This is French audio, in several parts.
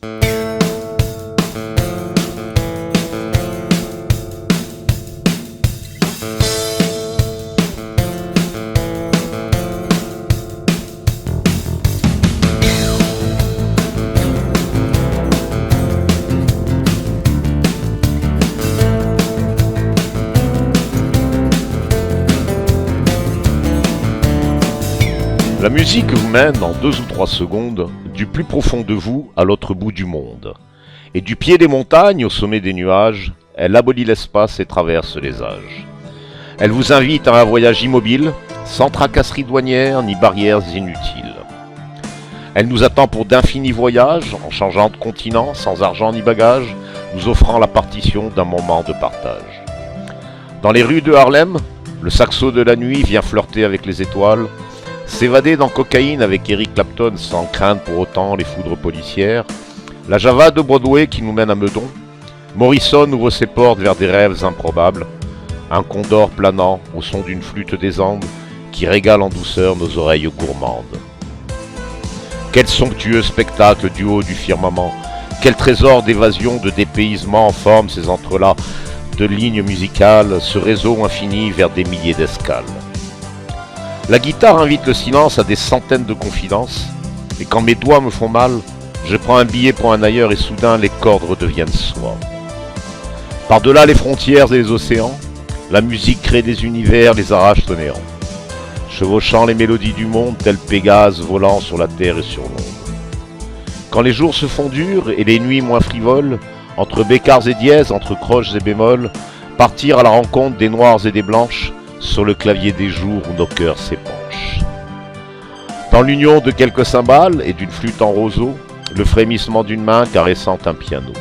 La musique vous mène en 2 ou 3 secondes du plus profond de vous à l'autre bout du monde. Et du pied des montagnes au sommet des nuages, elle abolit l'espace et traverse les âges. Elle vous invite à un voyage immobile, sans tracasseries douanières ni barrières inutiles. Elle nous attend pour d'infinis voyages, en changeant de continent, sans argent ni bagages, nous offrant la partition d'un moment de partage. Dans les rues de Harlem, le saxo de la nuit vient flirter avec les étoiles, s'évader dans Cocaïne avec Eric Clapton sans craindre pour autant les foudres policières, la Java de Broadway qui nous mène à Meudon, Morrison ouvre ses portes vers des rêves improbables, un condor planant au son d'une flûte des Andes qui régale en douceur nos oreilles gourmandes. Quel somptueux spectacle du haut du firmament, quel trésor d'évasion, de dépaysement forment ces entrelacs de lignes musicales, ce réseau infini vers des milliers d'escales. La guitare invite le silence à des centaines de confidences, et quand mes doigts me font mal, je prends un billet pour un ailleurs et soudain les cordes redeviennent soie. Par-delà les frontières et les océans, la musique crée des univers, les arrache au néant, chevauchant les mélodies du monde tel Pégase volant sur la terre et sur l'ombre. Quand les jours se font durs et les nuits moins frivoles, entre bécards et dièses, entre croches et bémols, partir à la rencontre des noirs et des blanches, sur le clavier des jours où nos cœurs s'épanchent. Dans l'union de quelques cymbales et d'une flûte en roseau, le frémissement d'une main caressant un piano.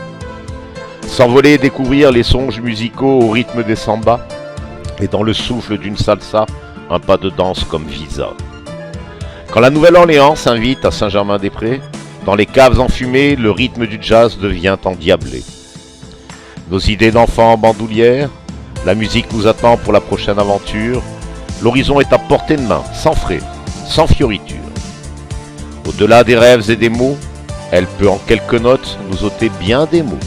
S'envoler et découvrir les songes musicaux au rythme des sambas, et dans le souffle d'une salsa, un pas de danse comme visa. Quand la Nouvelle-Orléans s'invite à Saint-Germain-des-Prés, dans les caves enfumées, le rythme du jazz devient endiablé. Nos idées d'enfants en bandoulière, la musique nous attend pour la prochaine aventure. L'horizon est à portée de main, sans frais, sans fioritures. Au-delà des rêves et des mots, elle peut en quelques notes nous ôter bien des mots.